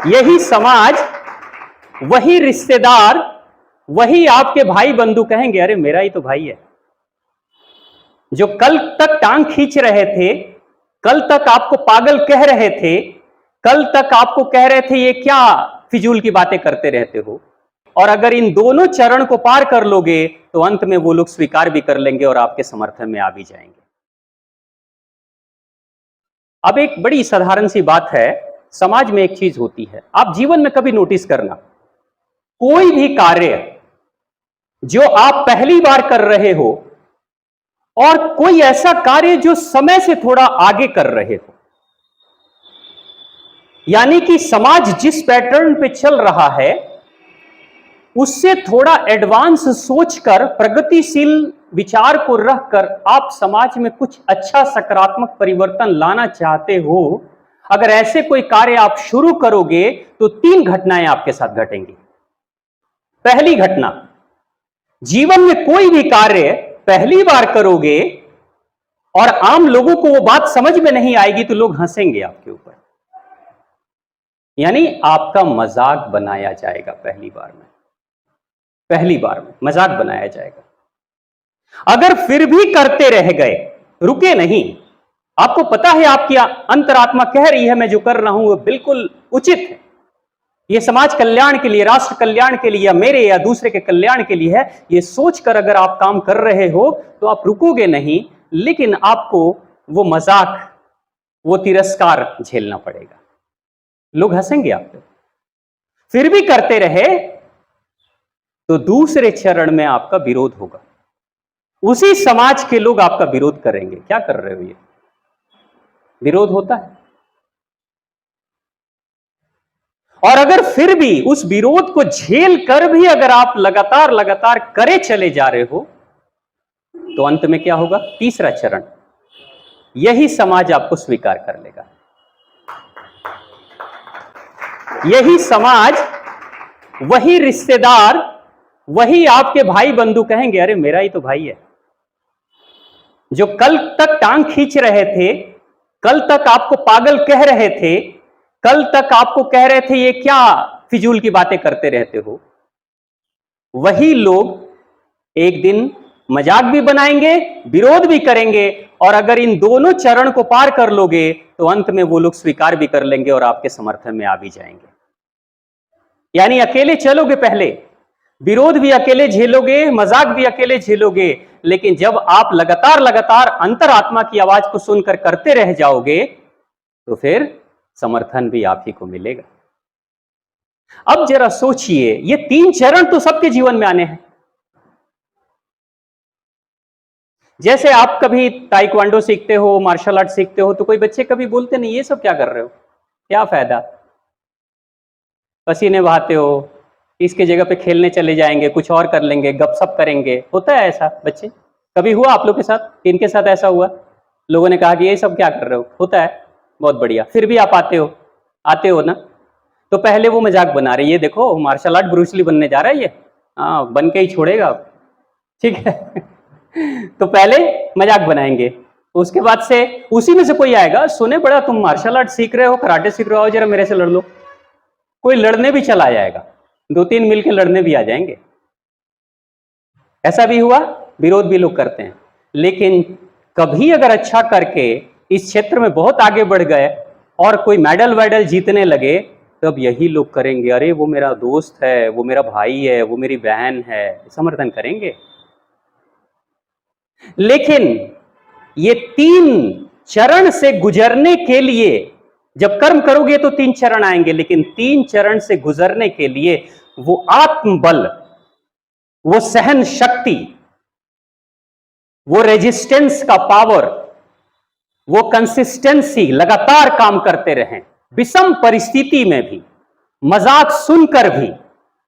यही समाज, वही रिश्तेदार, वही आपके भाई बंधु कहेंगे अरे मेरा ही तो भाई है। जो कल तक टांग खींच रहे थे, कल तक आपको पागल कह रहे थे, कल तक आपको कह रहे थे ये क्या फिजूल की बातें करते रहते हो, और अगर इन दोनों चरण को पार कर लोगे तो अंत में वो लोग स्वीकार भी कर लेंगे और आपके समर्थन में आ भी जाएंगे। अब एक बड़ी साधारण सी बात है, समाज में एक चीज होती है, आप जीवन में कभी नोटिस करना, कोई भी कार्य जो आप पहली बार कर रहे हो और कोई ऐसा कार्य जो समय से थोड़ा आगे कर रहे हो, यानी कि समाज जिस पैटर्न पे चल रहा है उससे थोड़ा एडवांस सोचकर, प्रगतिशील विचार को रखकर आप समाज में कुछ अच्छा सकारात्मक परिवर्तन लाना चाहते हो, अगर ऐसे कोई कार्य आप शुरू करोगे तो 3 घटनाएं आपके साथ घटेंगी। पहली घटना, जीवन में कोई भी कार्य पहली बार करोगे और आम लोगों को वो बात समझ में नहीं आएगी तो लोग हंसेंगे आपके ऊपर, यानी आपका मजाक बनाया जाएगा। पहली बार में मजाक बनाया जाएगा। अगर फिर भी करते रह गए, रुके नहीं, आपको पता है आपकी अंतरात्मा कह रही है मैं जो कर रहा हूं वो बिल्कुल उचित है, ये समाज कल्याण के लिए, राष्ट्र कल्याण के लिए, या मेरे या दूसरे के कल्याण के लिए है, ये सोचकर अगर आप काम कर रहे हो तो आप रुकोगे नहीं, लेकिन आपको वो मजाक, वो तिरस्कार झेलना पड़ेगा, लोग हंसेंगे आप पे। फिर भी करते रहे तो दूसरे चरण में आपका विरोध होगा, उसी समाज के लोग आपका विरोध करेंगे। क्या कर रहे हो, ये विरोध होता है। और अगर फिर भी उस विरोध को झेल कर भी अगर आप लगातार लगातार करे चले जा रहे हो तो अंत में क्या होगा, तीसरा चरण, यही समाज आपको स्वीकार कर लेगा। यही समाज, वही रिश्तेदार, वही आपके भाई बंधु कहेंगे अरे मेरा ही तो भाई है। जो कल तक टांग खींच रहे थे, कल तक आपको पागल कह रहे थे, कल तक आपको कह रहे थे ये क्या फिजूल की बातें करते रहते हो, वही लोग एक दिन मजाक भी बनाएंगे, विरोध भी करेंगे, और अगर इन दोनों चरण को पार कर लोगे तो अंत में वो लोग स्वीकार भी कर लेंगे और आपके समर्थन में आ भी जाएंगे। यानी अकेले चलोगे, पहले विरोध भी अकेले झेलोगे, मजाक भी अकेले झेलोगे, लेकिन जब आप लगातार लगातार अंतरात्मा की आवाज को सुनकर करते रह जाओगे तो फिर समर्थन भी आप ही को मिलेगा। अब जरा सोचिए, ये 3 चरण तो सबके जीवन में आने हैं। जैसे आप कभी ताइक्वांडो सीखते हो, मार्शल आर्ट सीखते हो, तो कोई बच्चे कभी बोलते नहीं ये सब क्या कर रहे हो, क्या फायदा, पसीने बहाते हो, इसके जगह पे खेलने चले जाएंगे, कुछ और कर लेंगे, गपशप करेंगे। होता है ऐसा बच्चे, कभी हुआ आप लोग के साथ, इनके साथ ऐसा हुआ, लोगों ने कहा कि ये सब क्या कर रहे हो, होता है, बहुत बढ़िया, फिर भी आप आते हो ना। तो पहले वो मजाक बना रहे, ये देखो मार्शल आर्ट ब्रूस ली बनने जा रहा है ये, हाँ बन के ही छोड़ेगा, ठीक है। तो पहले मजाक बनाएंगे, उसके बाद से उसी में से कोई आएगा, सुने बड़ा तुम मार्शल आर्ट सीख रहे हो, कराटे सीख रहे हो, जरा मेरे से लड़ लो। कोई लड़ने भी चला जाएगा, 2-3 मिलके लड़ने भी आ जाएंगे। ऐसा भी हुआ, विरोध भी लोग करते हैं। लेकिन कभी अगर अच्छा करके इस क्षेत्र में बहुत आगे बढ़ गए और कोई मेडल वेडल जीतने लगे, तब यही लोग करेंगे अरे वो मेरा दोस्त है, वो मेरा भाई है, वो मेरी बहन है, समर्थन करेंगे। लेकिन ये 3 चरण से गुजरने के लिए, जब कर्म करोगे तो 3 चरण आएंगे, लेकिन 3 चरण से गुजरने के लिए वो आत्मबल, वो सहन शक्ति, वो रेजिस्टेंस का पावर, वो कंसिस्टेंसी, लगातार काम करते रहें, विषम परिस्थिति में भी, मजाक सुनकर भी,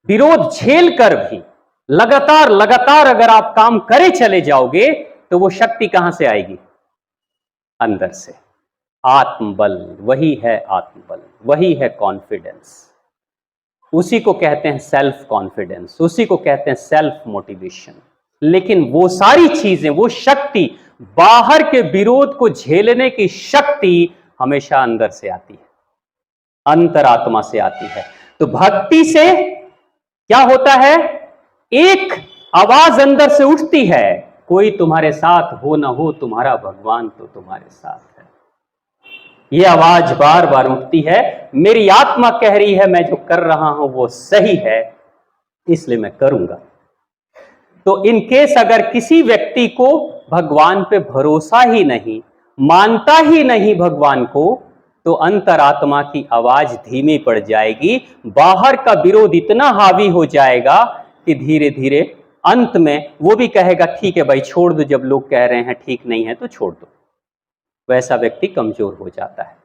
विरोध झेल कर भी, लगातार लगातार अगर आप काम करे चले जाओगे तो वो शक्ति कहां से आएगी, अंदर से। आत्मबल, वही है आत्मबल, वही है कॉन्फिडेंस, उसी को कहते हैं सेल्फ कॉन्फिडेंस, उसी को कहते हैं सेल्फ मोटिवेशन। लेकिन वो सारी चीजें, वो शक्ति, बाहर के विरोध को झेलने की शक्ति हमेशा अंदर से आती है, अंतरात्मा से आती है। तो भक्ति से क्या होता है, एक आवाज अंदर से उठती है, कोई तुम्हारे साथ हो ना हो, तुम्हारा भगवान तो तुम्हारे साथ है। ये आवाज बार बार उठती है, मेरी आत्मा कह रही है मैं जो कर रहा हूं वो सही है, इसलिए मैं करूंगा। तो इन केस अगर किसी व्यक्ति को भगवान पे भरोसा ही नहीं, मानता ही नहीं भगवान को, तो अंतरात्मा की आवाज धीमी पड़ जाएगी, बाहर का विरोध इतना हावी हो जाएगा कि धीरे धीरे अंत में वो भी कहेगा ठीक है भाई छोड़ दो, जब लोग कह रहे हैं ठीक नहीं है तो छोड़ दो। वैसा व्यक्ति कमजोर हो जाता है।